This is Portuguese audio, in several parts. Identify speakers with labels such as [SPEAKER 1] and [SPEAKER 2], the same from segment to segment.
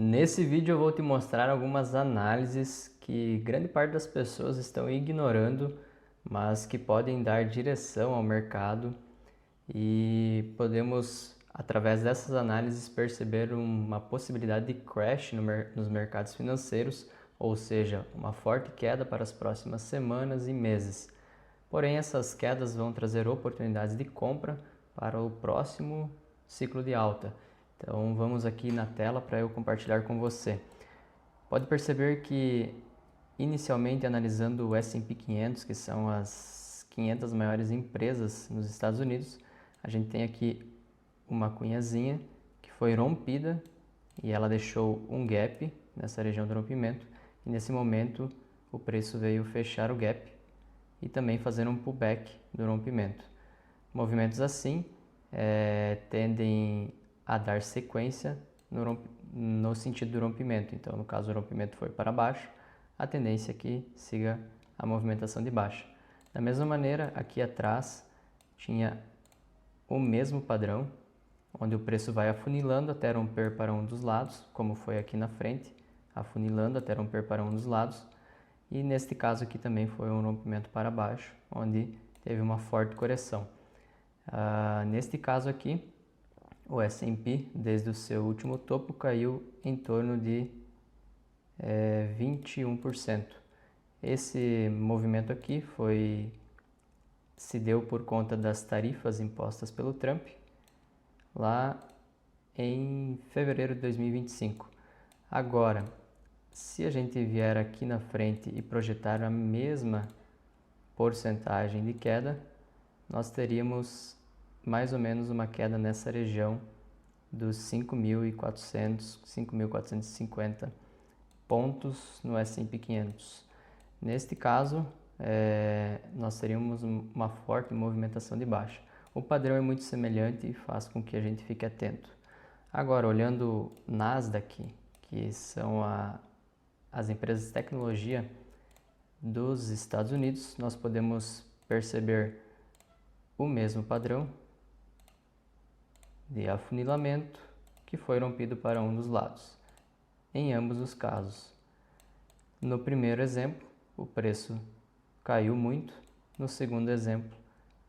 [SPEAKER 1] Nesse vídeo eu vou te mostrar algumas análises que grande parte das pessoas estão ignorando, mas que podem dar direção ao mercado e podemos, através dessas análises, perceber uma possibilidade de crash nos mercados financeiros, ou seja, uma forte queda para as próximas semanas e meses. Porém, essas quedas vão trazer oportunidades de compra para o próximo ciclo de alta. Então vamos aqui na tela para eu compartilhar com você. Pode perceber que inicialmente analisando o S&P 500, que são as 500 maiores empresas nos Estados Unidos, a gente tem aqui uma cunhazinha que foi rompida e ela deixou um gap nessa região do rompimento e nesse momento o preço veio fechar o gap e também fazer um pullback do rompimento. Movimentos assim tendem a dar sequência no sentido do rompimento. Então, no caso, o rompimento foi para baixo, a tendência é que siga a movimentação de baixa. Da mesma maneira, aqui atrás tinha o mesmo padrão, onde o preço vai afunilando até romper para um dos lados, como foi aqui na frente, afunilando até romper para um dos lados. E neste caso aqui também foi um rompimento para baixo, onde teve uma forte correção. Neste caso aqui, o S&P, desde o seu último topo, caiu em torno de 21%. Esse movimento aqui se deu por conta das tarifas impostas pelo Trump, lá em fevereiro de 2025. Agora, se a gente vier aqui na frente e projetar a mesma porcentagem de queda, nós teríamos mais ou menos uma queda nessa região dos 5.400, 5.450 pontos no S&P 500. Neste caso, nós teríamos uma forte movimentação de baixa. O padrão é muito semelhante e faz com que a gente fique atento. Agora, olhando Nasdaq, que são as empresas de tecnologia dos Estados Unidos, nós podemos perceber o mesmo padrão de afunilamento que foi rompido para um dos lados, em ambos os casos. No primeiro exemplo, o preço caiu muito, no segundo exemplo,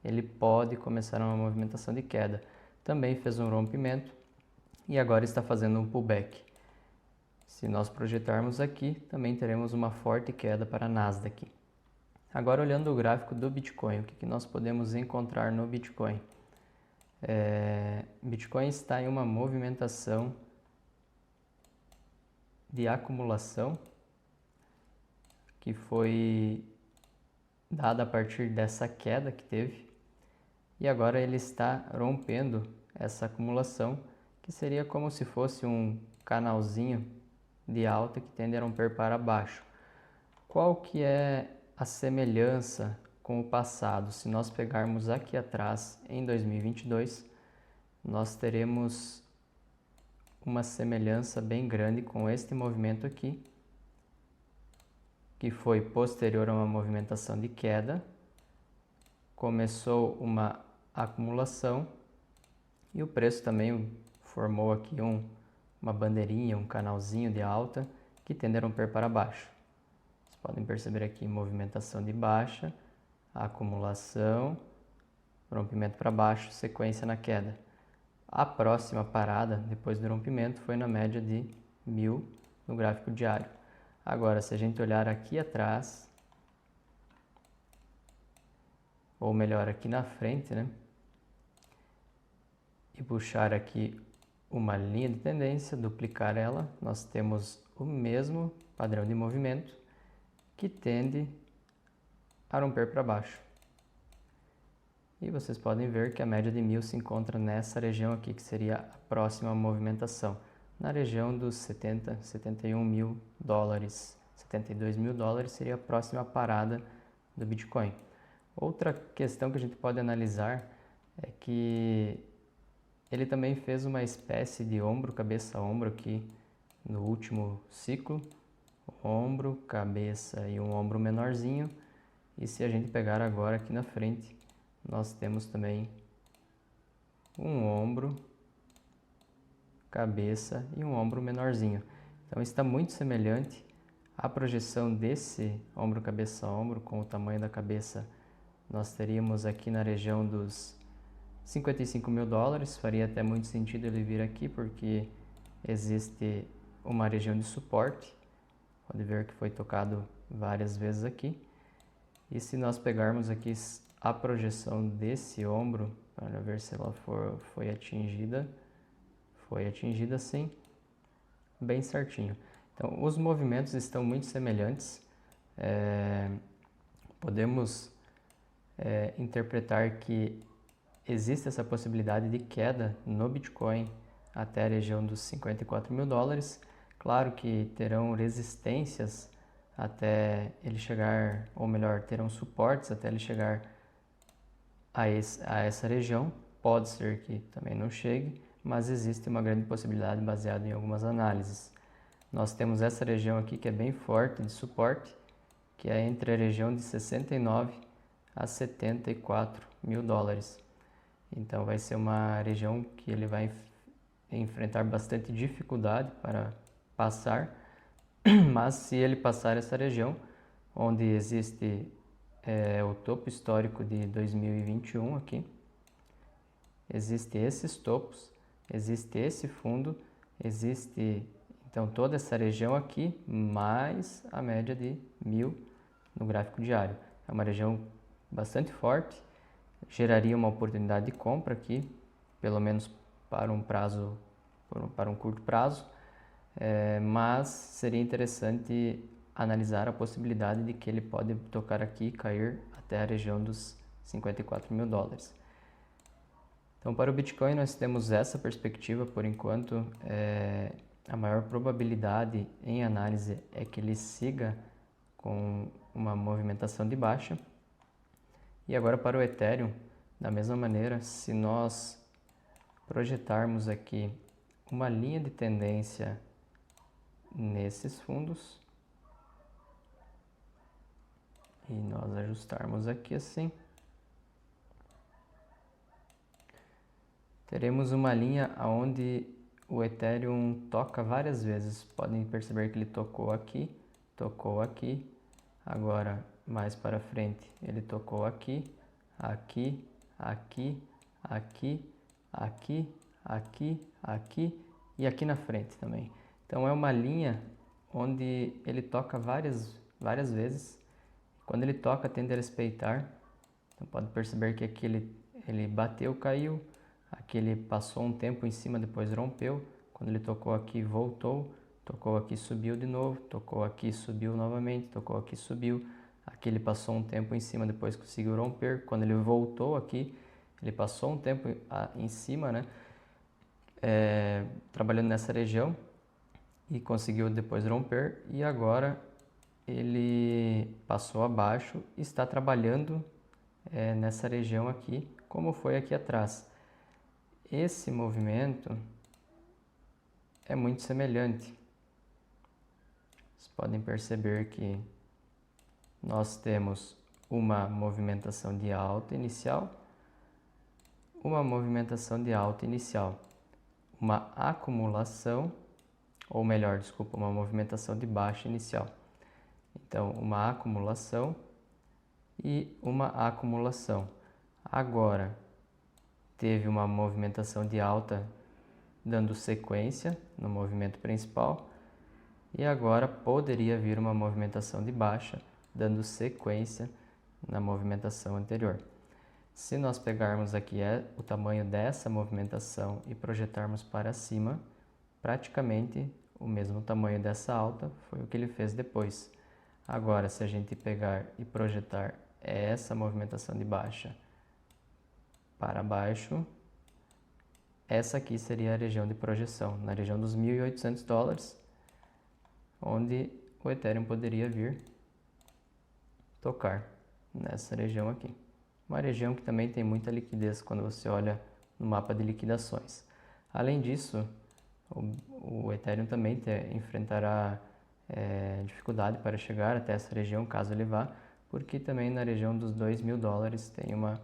[SPEAKER 1] ele pode começar uma movimentação de queda. Também fez um rompimento e agora está fazendo um pullback. Se nós projetarmos aqui, também teremos uma forte queda para a Nasdaq. Agora olhando o gráfico do Bitcoin, o que nós podemos encontrar no Bitcoin? Bitcoin está em uma movimentação de acumulação que foi dada a partir dessa queda que teve e agora ele está rompendo essa acumulação, que seria como se fosse um canalzinho de alta que tende a romper para baixo. Qual que é a semelhança com o passado? Se nós pegarmos aqui atrás, em 2022, nós teremos uma semelhança bem grande com este movimento aqui, que foi posterior a uma movimentação de queda, começou uma acumulação e o preço também formou aqui uma bandeirinha, um canalzinho de alta que tende a romper para baixo. Vocês podem perceber aqui movimentação de baixa, acumulação, rompimento para baixo, sequência na queda. A próxima parada depois do rompimento foi na média de 1.000 no gráfico diário. Agora, se a gente olhar aqui atrás, ou melhor, aqui na frente, né? E puxar aqui uma linha de tendência, duplicar ela, nós temos o mesmo padrão de movimento que tende a romper para baixo. E vocês podem ver que a média de 1.000 se encontra nessa região aqui, que seria a próxima movimentação, na região dos 71 mil dólares, 72 mil dólares seria a próxima parada do Bitcoin. Outra questão que a gente pode analisar é que ele também fez uma espécie de ombro, cabeça, ombro aqui no último ciclo, ombro, cabeça e um ombro menorzinho. E se a gente pegar agora aqui na frente, nós temos também um ombro, cabeça e um ombro menorzinho. Então está muito semelhante à projeção desse ombro cabeça a ombro com o tamanho da cabeça. Nós teríamos aqui na região dos 55 mil dólares, faria até muito sentido ele vir aqui porque existe uma região de suporte, pode ver que foi tocado várias vezes aqui. E se nós pegarmos aqui a projeção desse ombro, para ver se ela foi atingida sim, bem certinho. Então os movimentos estão muito semelhantes, podemos interpretar que existe essa possibilidade de queda no Bitcoin até a região dos 54 mil dólares. Claro que terão resistências até ele chegar, ou melhor, terão suportes até ele chegar a essa região. Pode ser que também não chegue, mas existe uma grande possibilidade baseada em algumas análises. Nós temos essa região aqui que é bem forte de suporte, que é entre a região de 69 a 74 mil dólares. Então vai ser uma região que ele vai enfrentar bastante dificuldade para passar, mas se ele passar essa região, onde existe o topo histórico de 2021 aqui, existe esses topos, existe esse fundo, existe então toda essa região aqui, mais a média de 1000 no gráfico diário. É uma região bastante forte, geraria uma oportunidade de compra aqui, pelo menos para um curto prazo, mas seria interessante analisar a possibilidade de que ele pode tocar aqui e cair até a região dos 54 mil dólares. Então, para o Bitcoin nós temos essa perspectiva por enquanto. A maior probabilidade em análise é que ele siga com uma movimentação de baixa. E agora para o Ethereum, da mesma maneira, se nós projetarmos aqui uma linha de tendência nesses fundos e nós ajustarmos aqui assim, teremos uma linha onde o Ethereum toca várias vezes. Podem perceber que ele tocou aqui, agora mais para frente ele tocou aqui, aqui, aqui, aqui, aqui, aqui, aqui e aqui na frente também. Então é uma linha onde ele toca várias vezes. Quando ele toca, tende a respeitar. Então pode perceber que aqui ele bateu, caiu. Aqui ele passou um tempo em cima, depois rompeu. Quando ele tocou aqui, voltou. Tocou aqui, subiu de novo. Tocou aqui, subiu novamente. Tocou aqui, subiu. Aqui ele passou um tempo em cima, depois conseguiu romper. Quando ele voltou aqui, ele passou um tempo em cima, né? Trabalhando nessa região e conseguiu depois romper. E agora ele passou abaixo e está trabalhando nessa região aqui, como foi aqui atrás. Esse movimento é muito semelhante. Vocês podem perceber que nós temos uma movimentação de alta inicial, uma movimentação de alta inicial, uma acumulação, ou melhor, desculpa, uma movimentação de baixa inicial. Então, uma acumulação e uma acumulação. Agora, teve uma movimentação de alta dando sequência no movimento principal e agora poderia vir uma movimentação de baixa dando sequência na movimentação anterior. Se nós pegarmos aqui o tamanho dessa movimentação e projetarmos para cima, praticamente o mesmo tamanho dessa alta foi o que ele fez depois. Agora, se a gente pegar e projetar essa movimentação de baixa para baixo, essa aqui seria a região de projeção, na região dos 1.800 dólares, onde o Ethereum poderia vir tocar nessa região aqui. Uma região que também tem muita liquidez quando você olha no mapa de liquidações. Além disso, o Ethereum também enfrentará dificuldade para chegar até essa região, caso ele vá, porque também na região dos 2.000 dólares tem uma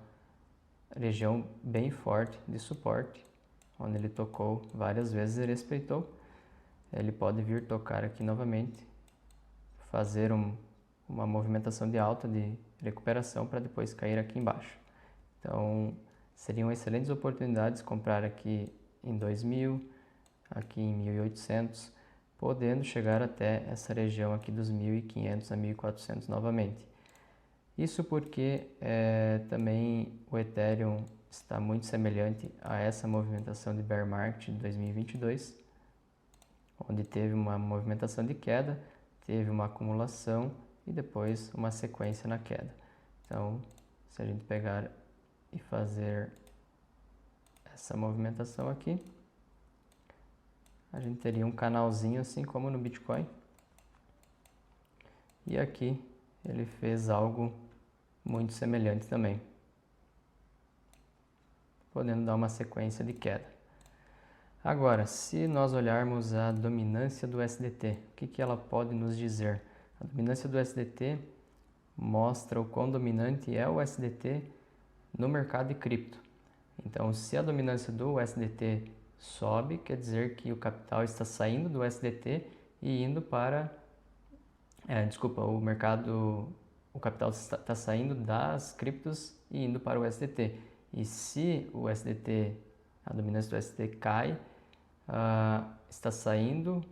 [SPEAKER 1] região bem forte de suporte, onde ele tocou várias vezes e respeitou. ele pode vir tocar aqui novamente, fazer uma movimentação de alta, de recuperação, para depois cair aqui embaixo. Então, seriam excelentes oportunidades comprar aqui em 2.000, aqui em 1.800, podendo chegar até essa região aqui dos 1.500 a 1.400 novamente. Isso porque também o Ethereum está muito semelhante a essa movimentação de bear market de 2022, onde teve uma movimentação de queda, teve uma acumulação e depois uma sequência na queda. Então, se a gente pegar e fazer essa movimentação aqui, a gente teria um canalzinho assim como no Bitcoin. E aqui ele fez algo muito semelhante também, podendo dar uma sequência de queda. Agora, se nós olharmos a dominância do USDT, o que ela pode nos dizer? A dominância do USDT mostra o quão dominante é o USDT no mercado de cripto. Então, se a dominância do USDT sobe, quer dizer que o capital está saindo do USDT e indo para... o capital está saindo das criptos e indo para o USDT. E se o USDT, a dominância do USDT cai, está saindo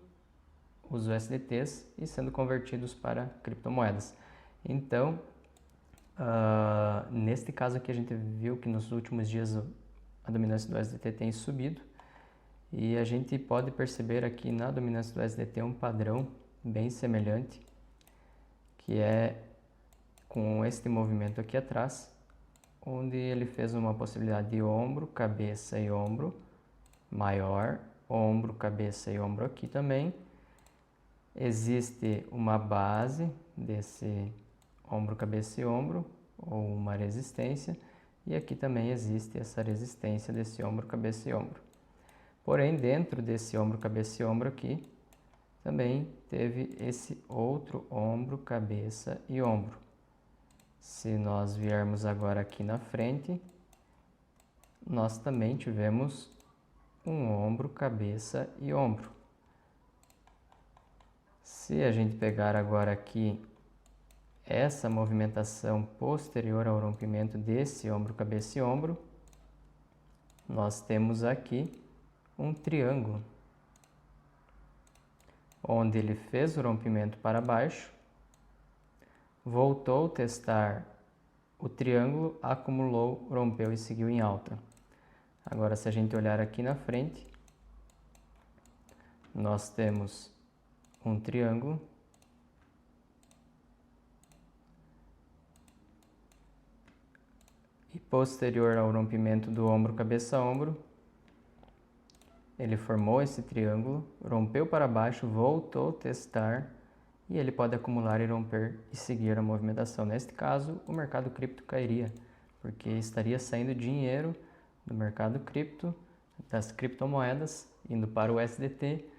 [SPEAKER 1] os USDTs e sendo convertidos para criptomoedas. Então, neste caso aqui a gente viu que nos últimos dias a dominância do USDT tem subido e a gente pode perceber aqui na dominância do USDT um padrão bem semelhante, que é com este movimento aqui atrás, onde ele fez uma possibilidade de ombro, cabeça e ombro maior, ombro, cabeça e ombro aqui também. Existe uma base desse ombro, cabeça e ombro, ou uma resistência, e aqui também existe essa resistência desse ombro, cabeça e ombro. Porém, dentro desse ombro, cabeça e ombro aqui, também teve esse outro ombro, cabeça e ombro. Se nós viermos agora aqui na frente, nós também tivemos um ombro, cabeça e ombro. Se a gente pegar agora aqui essa movimentação posterior ao rompimento desse ombro, cabeça e ombro, nós temos aqui um triângulo, onde ele fez o rompimento para baixo, voltou a testar o triângulo, acumulou, rompeu e seguiu em alta. Agora, se a gente olhar aqui na frente, nós temos um triângulo e posterior ao rompimento do ombro, cabeça, ombro, ele formou esse triângulo, rompeu para baixo, voltou a testar e ele pode acumular e romper e seguir a movimentação. Neste caso, o mercado cripto cairia, porque estaria saindo dinheiro do mercado cripto, das criptomoedas, indo para o USDT,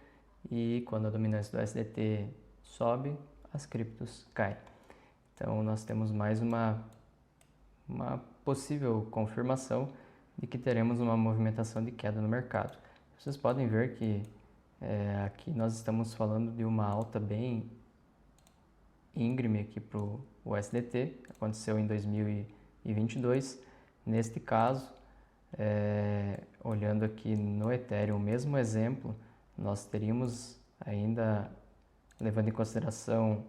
[SPEAKER 1] e quando a dominância do USDT sobe, as criptos caem. Então, nós temos mais uma possível confirmação de que teremos uma movimentação de queda no mercado. Vocês podem ver que aqui nós estamos falando de uma alta bem íngreme aqui para o USDT, aconteceu em 2022. Neste caso, olhando aqui no Ethereum, o mesmo exemplo, nós teríamos ainda, levando em consideração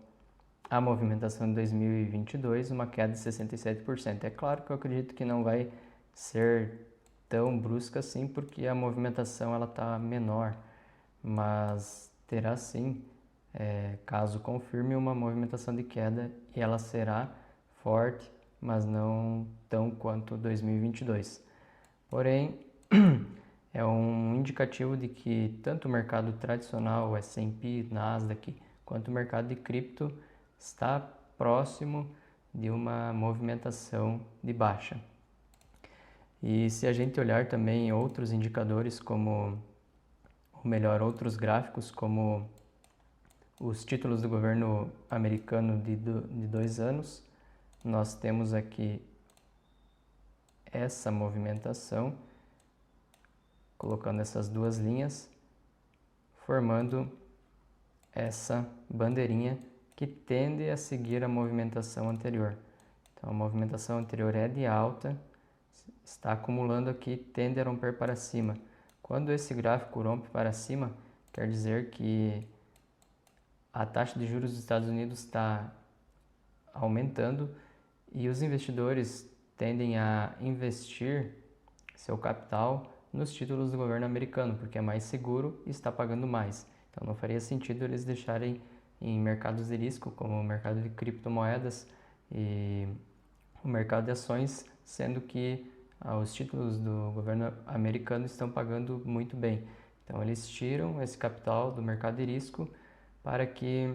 [SPEAKER 1] a movimentação de 2022, uma queda de 67%. É claro que eu acredito que não vai ser tão brusca assim, porque a movimentação ela está menor, mas terá sim, caso confirme, uma movimentação de queda e ela será forte, mas não tão quanto 2022. Porém, é um indicativo de que tanto o mercado tradicional, o S&P, Nasdaq, quanto o mercado de cripto está próximo de uma movimentação de baixa. E se a gente olhar também outros indicadores, outros gráficos, como os títulos do governo americano de 2 anos, nós temos aqui essa movimentação, colocando essas duas linhas, formando essa bandeirinha que tende a seguir a movimentação anterior. Então a movimentação anterior é de alta, está acumulando aqui, tende a romper para cima. Quando esse gráfico rompe para cima, quer dizer que a taxa de juros dos Estados Unidos está aumentando e os investidores tendem a investir seu capital nos títulos do governo americano, porque é mais seguro e está pagando mais. Então não faria sentido eles deixarem em mercados de risco, como o mercado de criptomoedas e o mercado de ações, sendo que os títulos do governo americano estão pagando muito bem. Então eles tiram esse capital do mercado de risco para que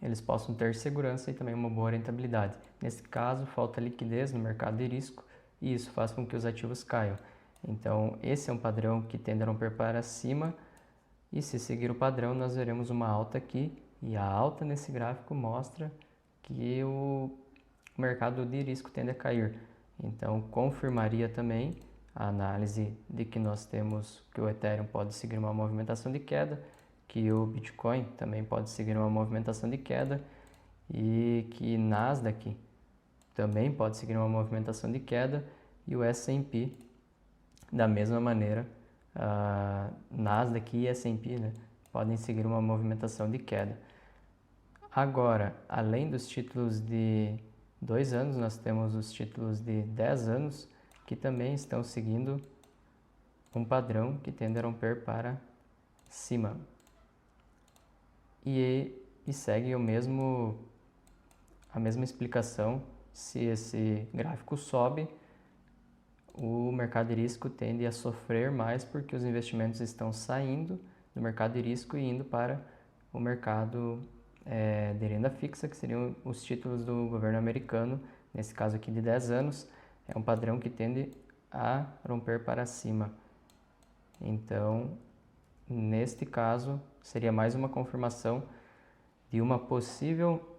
[SPEAKER 1] eles possam ter segurança e também uma boa rentabilidade. Nesse caso, falta liquidez no mercado de risco e isso faz com que os ativos caiam. Então, esse é um padrão que tende a romper para cima e se seguir o padrão, nós veremos uma alta aqui e a alta nesse gráfico mostra que o mercado de risco tende a cair. Então, confirmaria também a análise de que nós temos que o Ethereum pode seguir uma movimentação de queda, que o Bitcoin também pode seguir uma movimentação de queda e que Nasdaq também pode seguir uma movimentação de queda e o S&P da mesma maneira, Nasdaq e S&P, né, podem seguir uma movimentação de queda. Agora, além dos títulos de 2 anos, nós temos os títulos de 10 anos que também estão seguindo um padrão que tende a romper para cima. E segue a mesma explicação. Se esse gráfico sobe, o mercado de risco tende a sofrer mais porque os investimentos estão saindo do mercado de risco e indo para o mercado de renda fixa, que seriam os títulos do governo americano, nesse caso aqui de 10 anos, é um padrão que tende a romper para cima. Então, neste caso, seria mais uma confirmação de uma possível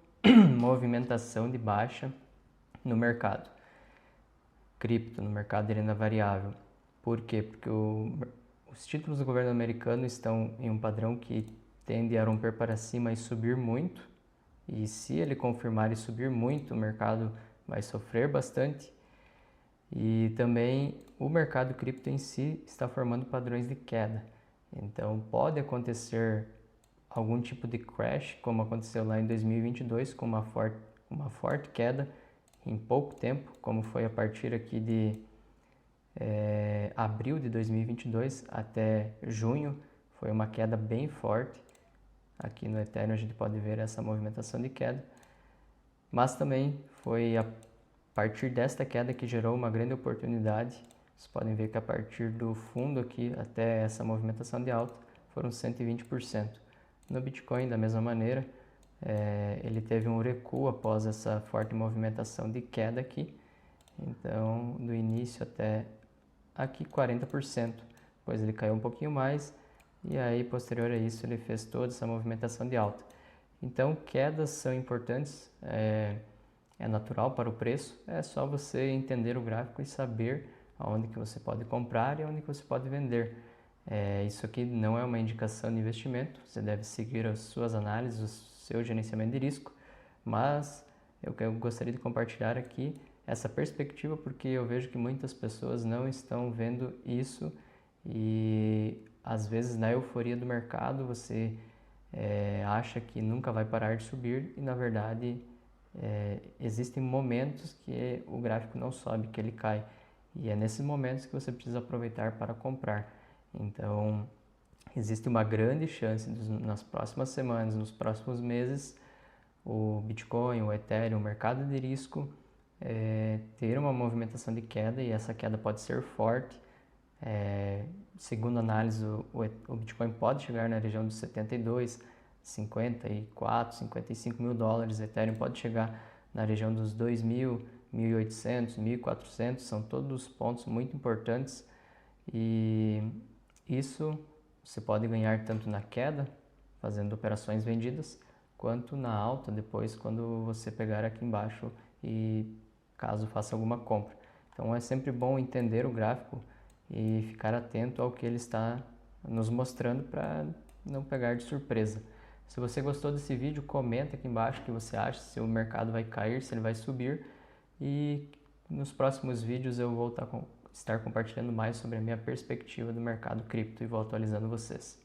[SPEAKER 1] movimentação de baixa no mercado cripto, no mercado de renda variável. Por quê? Porque os títulos do governo americano estão em um padrão que tende a romper para cima e subir muito, e se ele confirmar e subir muito, o mercado vai sofrer bastante. E também o mercado cripto em si está formando padrões de queda. Então pode acontecer algum tipo de crash, como aconteceu lá em 2022, com uma forte queda em pouco tempo, como foi a partir aqui de abril de 2022 até junho, foi uma queda bem forte. Aqui no Ethereum a gente pode ver essa movimentação de queda, mas também foi a partir desta queda que gerou uma grande oportunidade. Vocês podem ver que a partir do fundo aqui até essa movimentação de alta foram 120%. No Bitcoin, da mesma maneira, ele teve um recuo após essa forte movimentação de queda aqui. Então, do início até aqui 40%, depois ele caiu um pouquinho mais e aí posterior a isso ele fez toda essa movimentação de alta. Então, quedas são importantes, é natural para o preço, é só você entender o gráfico e saber aonde que você pode comprar e aonde que você pode vender. Isso aqui não é uma indicação de investimento, você deve seguir as suas análises, o seu gerenciamento de risco, mas eu gostaria de compartilhar aqui essa perspectiva porque eu vejo que muitas pessoas não estão vendo isso e às vezes na euforia do mercado você acha que nunca vai parar de subir e na verdade existem momentos que o gráfico não sobe, que ele cai e é nesses momentos que você precisa aproveitar para comprar. Então, existe uma grande chance nas próximas semanas, nos próximos meses, o Bitcoin, o Ethereum, o mercado de risco ter uma movimentação de queda e essa queda pode ser forte. Segundo a análise, o Bitcoin pode chegar na região dos 72, 54, 55 mil dólares, o Ethereum pode chegar na região dos 2.000, 1.800, 1.400, são todos pontos muito importantes e isso você pode ganhar tanto na queda, fazendo operações vendidas, quanto na alta depois quando você pegar aqui embaixo e caso faça alguma compra. Então é sempre bom entender o gráfico e ficar atento ao que ele está nos mostrando para não pegar de surpresa. Se você gostou desse vídeo, comenta aqui embaixo o que você acha, se o mercado vai cair, se ele vai subir. E nos próximos vídeos eu vou estar compartilhando mais sobre a minha perspectiva do mercado cripto e vou atualizando vocês.